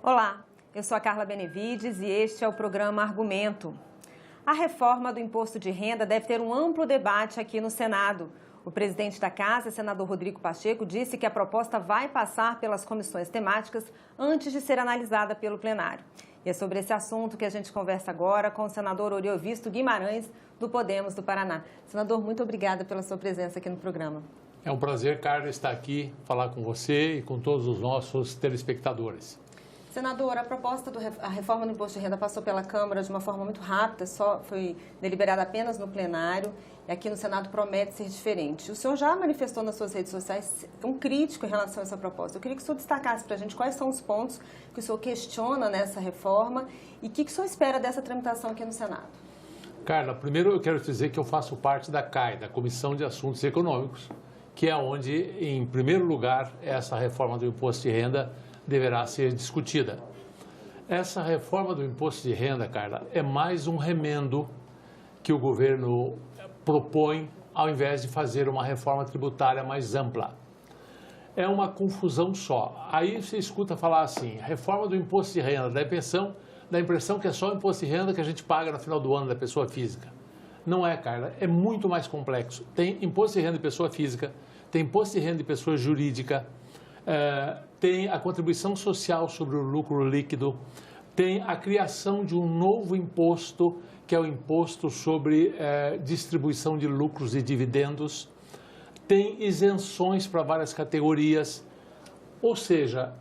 Olá, eu sou a Carla Benevides e este é o programa Argumento. A reforma do imposto de renda deve ter um amplo debate aqui no Senado. O presidente da Casa, senador Rodrigo Pacheco, disse que a proposta vai passar pelas comissões temáticas antes de ser analisada pelo plenário. E é sobre esse assunto que a gente conversa agora com o senador Oriovisto Guimarães, do Podemos do Paraná. Senador, muito obrigada pela sua presença aqui no programa. É um prazer, Carla, estar aqui, falar com você e com todos os nossos telespectadores. Senador, a reforma do imposto de renda passou pela Câmara de uma forma muito rápida, só foi deliberada apenas no plenário, e aqui no Senado promete ser diferente. O senhor já manifestou nas suas redes sociais um crítico em relação a essa proposta. Eu queria que o senhor destacasse para a gente quais são os pontos que o senhor questiona nessa reforma e o que o senhor espera dessa tramitação aqui no Senado. Carla, primeiro eu quero dizer que eu faço parte da CAI, da Comissão de Assuntos Econômicos, que é onde, em primeiro lugar, essa reforma do imposto de renda deverá ser discutida. Essa reforma do imposto de renda, Carla, é mais um remendo que o governo propõe ao invés de fazer uma reforma tributária mais ampla. É uma confusão só. Aí você escuta falar assim, reforma do imposto de renda, dá a impressão que é só o imposto de renda que a gente paga no final do ano da pessoa física. Não é, Carla, é muito mais complexo. Tem imposto de renda de pessoa física, tem imposto de renda de pessoa jurídica, tem a contribuição social sobre o lucro líquido, tem a criação de um novo imposto, que é o imposto sobre distribuição de lucros e dividendos, tem isenções para várias categorias, ou seja,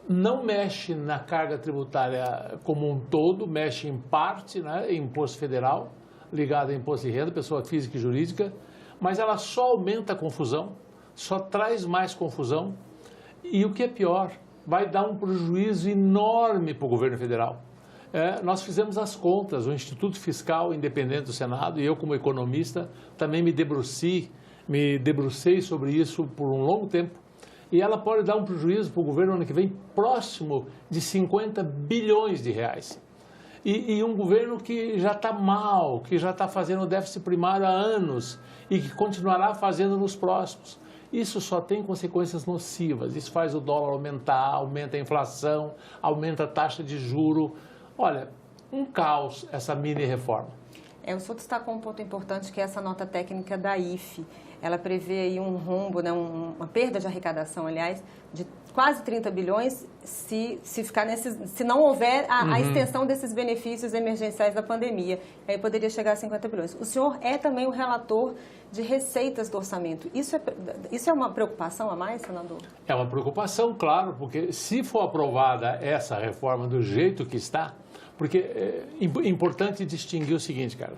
não mexe na carga tributária como um todo, mexe em parte, né, em imposto federal, ligado a imposto de renda, pessoa física e jurídica, mas ela só aumenta a confusão, só traz mais confusão e, o que é pior, vai dar um prejuízo enorme para o governo federal. Nós fizemos as contas, o Instituto Fiscal Independente do Senado e eu, como economista, também me debrucei sobre isso por um longo tempo e ela pode dar um prejuízo para o governo ano que vem próximo de 50 bilhões de reais. E um governo que já está mal, que já está fazendo déficit primário há anos e que continuará fazendo nos próximos. Isso só tem consequências nocivas. Isso faz o dólar aumentar, aumenta a inflação, aumenta a taxa de juro. Olha, um caos essa mini-reforma. O senhor destacou um ponto importante, que é essa nota técnica da IFE. Ela prevê aí um rombo, né, uma perda de arrecadação, aliás, de quase 30 bilhões se não houver a extensão desses benefícios emergenciais da pandemia. Aí poderia chegar a 50 bilhões. O senhor é também o relator de receitas do orçamento. Isso é uma preocupação a mais, senador? É uma preocupação, claro, porque se for aprovada essa reforma do jeito que está, porque é importante distinguir o seguinte, cara.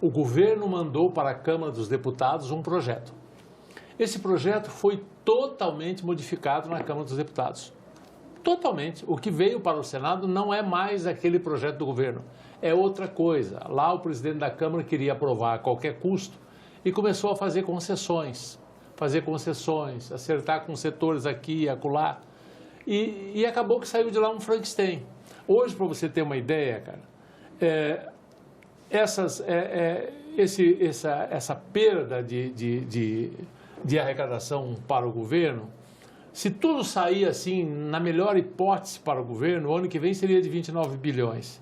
O governo mandou para a Câmara dos Deputados um projeto. Esse projeto foi totalmente modificado na Câmara dos Deputados. Totalmente. O que veio para o Senado não é mais aquele projeto do governo. É outra coisa. Lá o presidente da Câmara queria aprovar a qualquer custo e começou a fazer concessões, acertar com setores aqui e acolá. E acabou que saiu de lá um Frankenstein. Hoje, para você ter uma ideia, cara, essa perda de arrecadação para o governo, se tudo sair assim, na melhor hipótese para o governo, o ano que vem seria de 29 bilhões.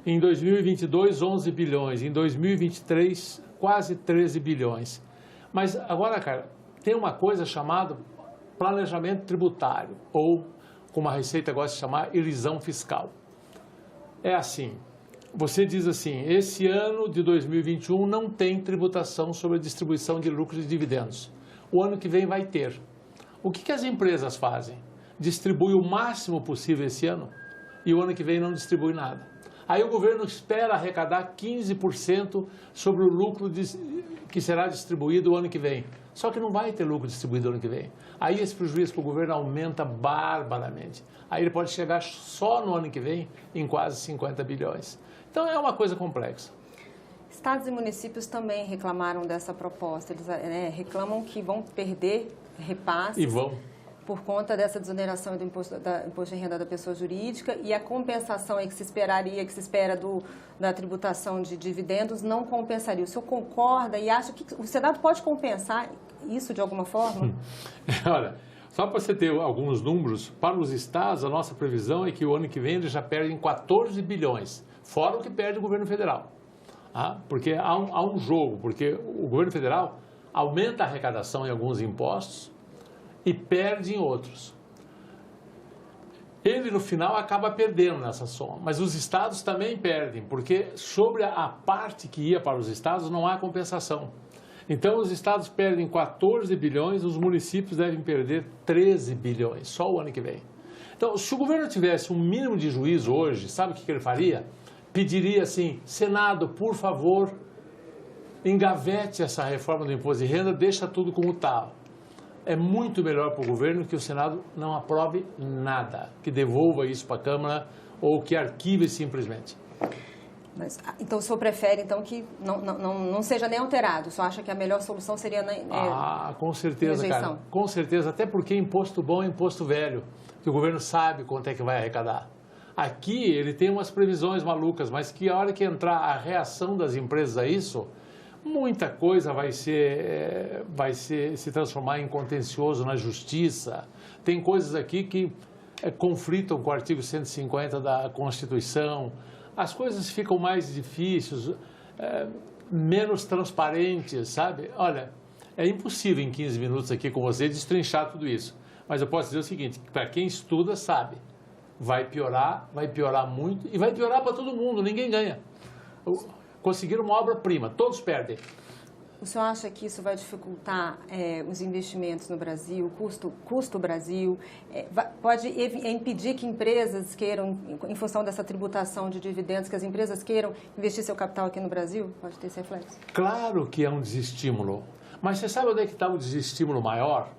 Em 2022, 11 bilhões. Em 2023, quase 13 bilhões. Mas agora, cara, tem uma coisa chamada planejamento tributário, ou, como a Receita gosta de chamar, elisão fiscal. É assim, você diz assim, esse ano de 2021 não tem tributação sobre a distribuição de lucros e dividendos. O ano que vem vai ter. O que as empresas fazem? Distribui o máximo possível esse ano e o ano que vem não distribui nada. Aí o governo espera arrecadar 15% sobre o lucro que será distribuído o ano que vem. Só que não vai ter lucro distribuído o ano que vem. Aí esse prejuízo para o governo aumenta barbaramente. Aí ele pode chegar só no ano que vem em quase 50 bilhões. Então é uma coisa complexa. Estados e municípios também reclamaram dessa proposta. Eles reclamam que vão perder repasses. E vão. Por conta dessa desoneração do imposto de renda da pessoa jurídica e a compensação aí que se espera da tributação de dividendos não compensaria. O senhor concorda e acha que o Senado pode compensar isso de alguma forma? Olha, Só para você ter alguns números, para os estados, a nossa previsão é que o ano que vem eles já perdem 14 bilhões, fora o que perde o governo federal. Porque há um jogo, porque o governo federal aumenta a arrecadação em alguns impostos e perde em outros. Ele, no final, acaba perdendo nessa soma, mas os estados também perdem, porque sobre a parte que ia para os estados não há compensação. Então, os estados perdem 14 bilhões, os municípios devem perder 13 bilhões, só o ano que vem. Então, se o governo tivesse um mínimo de juízo hoje, sabe o que ele faria? Pediria assim, Senado, por favor, engavete essa reforma do imposto de renda, deixa tudo como está. É muito melhor para o governo que o Senado não aprove nada, que devolva isso para a Câmara ou que arquive simplesmente. Mas, então o senhor prefere então que não seja nem alterado? O senhor acha que a melhor solução seria com certeza, rejeição? Cara. Com certeza, até porque imposto bom é imposto velho, que o governo sabe quanto é que vai arrecadar. Aqui ele tem umas previsões malucas, mas que a hora que entrar a reação das empresas a isso, muita coisa vai se transformar em contencioso na justiça. Tem coisas aqui que conflitam com o artigo 150 da Constituição. As coisas ficam mais difíceis, menos transparentes, sabe? Olha, é impossível em 15 minutos aqui com você destrinchar tudo isso. Mas eu posso dizer o seguinte, para quem estuda sabe, vai piorar muito e vai piorar para todo mundo, ninguém ganha. Conseguiram uma obra-prima, todos perdem. O senhor acha que isso vai dificultar os investimentos no Brasil, custo Brasil? Pode impedir que empresas queiram, em função dessa tributação de dividendos, que as empresas queiram investir seu capital aqui no Brasil? Pode ter esse reflexo? Claro que é um desestímulo. Mas você sabe onde é que está o desestímulo maior?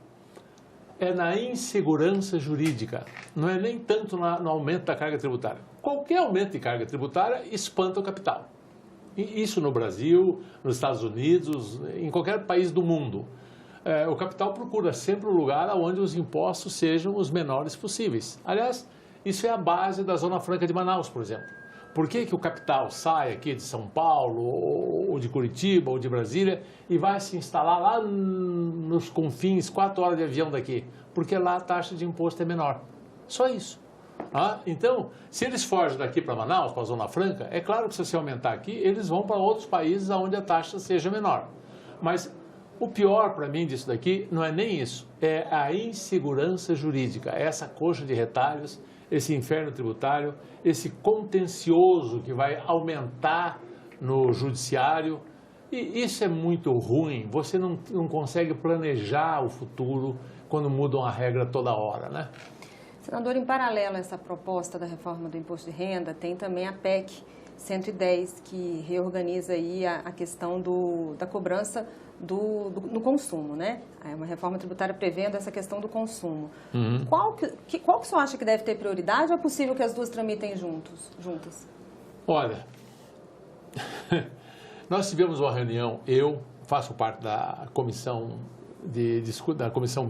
É na insegurança jurídica. Não é nem tanto no aumento da carga tributária. Qualquer aumento de carga tributária espanta o capital. Isso no Brasil, nos Estados Unidos, em qualquer país do mundo. O capital procura sempre um lugar onde os impostos sejam os menores possíveis. Aliás, isso é a base da Zona Franca de Manaus, por exemplo. Por que o capital sai aqui de São Paulo, ou de Curitiba, ou de Brasília, e vai se instalar lá nos confins, 4 horas de avião daqui? Porque lá a taxa de imposto é menor. Só isso. Então, se eles fogem daqui para Manaus, para a Zona Franca, é claro que se você aumentar aqui, eles vão para outros países onde a taxa seja menor. Mas o pior para mim disso daqui não é nem isso, é a insegurança jurídica, essa coxa de retalhos, esse inferno tributário, esse contencioso que vai aumentar no judiciário. E isso é muito ruim, você não consegue planejar o futuro quando mudam a regra toda hora, né? Senador, em paralelo a essa proposta da reforma do imposto de renda, tem também a PEC 110, que reorganiza aí a questão da cobrança no consumo, né? É uma reforma tributária prevendo essa questão do consumo. Uhum. Qual que o senhor acha que deve ter prioridade ou é possível que as duas tramitem juntas? Olha, nós tivemos uma reunião, eu faço parte da comissão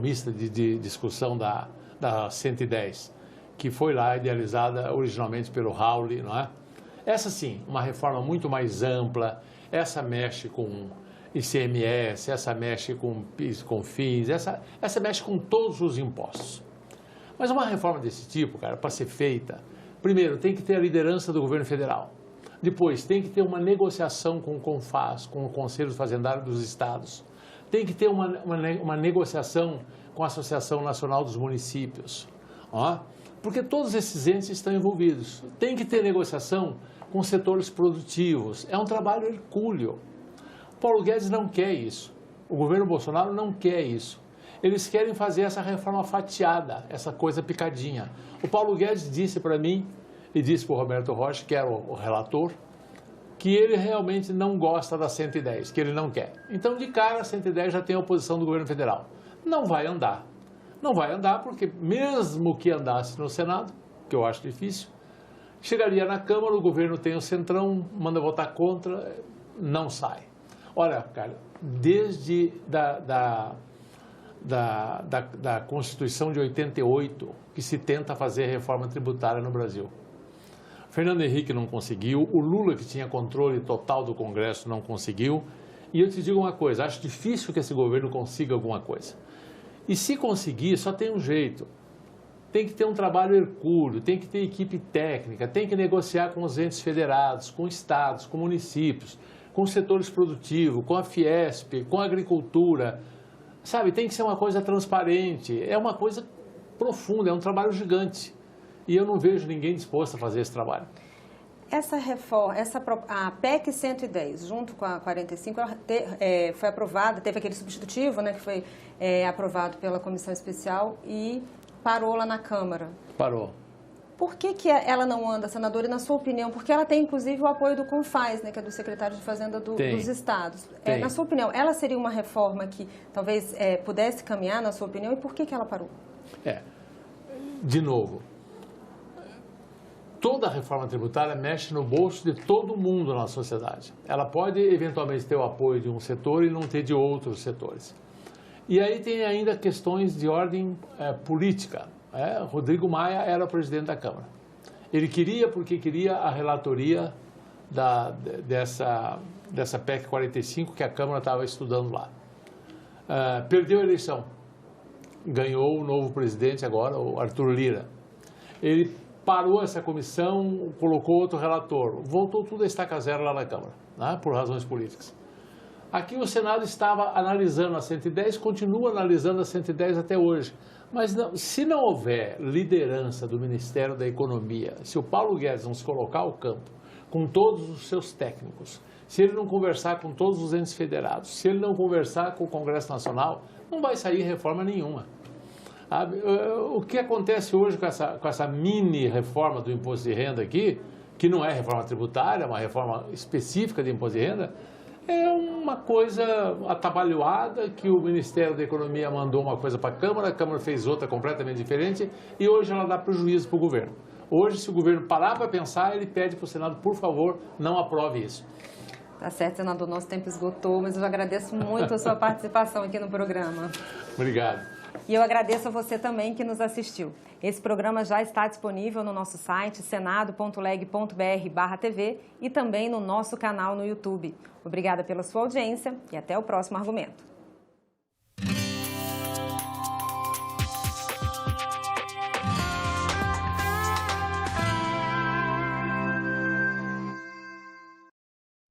mista de discussão da 110, que foi lá idealizada originalmente pelo Raul, não é? Essa sim, uma reforma muito mais ampla, essa mexe com ICMS, essa mexe com PIS, com FIS, essa mexe com todos os impostos. Mas uma reforma desse tipo, cara, para ser feita, primeiro tem que ter a liderança do governo federal, depois tem que ter uma negociação com o CONFAZ, com o Conselho Fazendário dos Estados, tem que ter uma negociação com a Associação Nacional dos Municípios, porque todos esses entes estão envolvidos. Tem que ter negociação com setores produtivos. É um trabalho hercúleo. Paulo Guedes não quer isso. O governo Bolsonaro não quer isso. Eles querem fazer essa reforma fatiada, essa coisa picadinha. O Paulo Guedes disse para mim, e disse para o Roberto Rocha, que era o relator, que ele realmente não gosta da 110, que ele não quer. Então, de cara, a 110 já tem a oposição do governo federal. Não vai andar. Não vai andar porque, mesmo que andasse no Senado, que eu acho difícil, chegaria na Câmara, o governo tem o centrão, manda votar contra, não sai. Olha, cara, desde da Constituição de 88, que se tenta fazer reforma tributária no Brasil. Fernando Henrique não conseguiu, o Lula, que tinha controle total do Congresso, não conseguiu. E eu te digo uma coisa, acho difícil que esse governo consiga alguma coisa. E se conseguir, só tem um jeito. Tem que ter um trabalho hercúleo, tem que ter equipe técnica, tem que negociar com os entes federados, com estados, com municípios, com os setores produtivos, com a Fiesp, com a agricultura. Sabe, tem que ser uma coisa transparente, é uma coisa profunda, é um trabalho gigante. E eu não vejo ninguém disposto a fazer esse trabalho. Essa reforma, a PEC 110, junto com a 45, foi aprovada, teve aquele substitutivo, né, que foi aprovado pela comissão especial e parou lá na Câmara. Parou. Por que ela não anda, senadora, e na sua opinião? Porque ela tem, inclusive, o apoio do CONFAS, né, que é do secretário de Fazenda dos estados. Na sua opinião, ela seria uma reforma que talvez pudesse caminhar, na sua opinião, e por que ela parou? De novo, toda reforma tributária mexe no bolso de todo mundo na sociedade. Ela pode, eventualmente, ter o apoio de um setor e não ter de outros setores. E aí tem ainda questões de ordem política. Rodrigo Maia era o presidente da Câmara. Ele queria, porque queria a relatoria dessa PEC 45 que a Câmara estava estudando lá. Perdeu a eleição. Ganhou o novo presidente agora, o Arthur Lira. Ele parou essa comissão, colocou outro relator. Voltou tudo a estaca zero lá na Câmara, né, por razões políticas. Aqui o Senado estava analisando a 110, continua analisando a 110 até hoje. Mas não, se não houver liderança do Ministério da Economia, se o Paulo Guedes não se colocar ao campo com todos os seus técnicos, se ele não conversar com todos os entes federados, se ele não conversar com o Congresso Nacional, não vai sair reforma nenhuma. O que acontece hoje com essa mini reforma do imposto de renda aqui, que não é reforma tributária, é uma reforma específica de imposto de renda, é uma coisa atabalhoada que o Ministério da Economia mandou uma coisa para a Câmara fez outra completamente diferente e hoje ela dá prejuízo para o governo. Hoje, se o governo parar para pensar, ele pede para o Senado, por favor, não aprove isso. Tá certo, senador, nosso tempo esgotou, mas eu agradeço muito a sua participação aqui no programa. Obrigado. E eu agradeço a você também que nos assistiu. Esse programa já está disponível no nosso site senado.leg.br/TV e também no nosso canal no YouTube. Obrigada pela sua audiência e até o próximo argumento.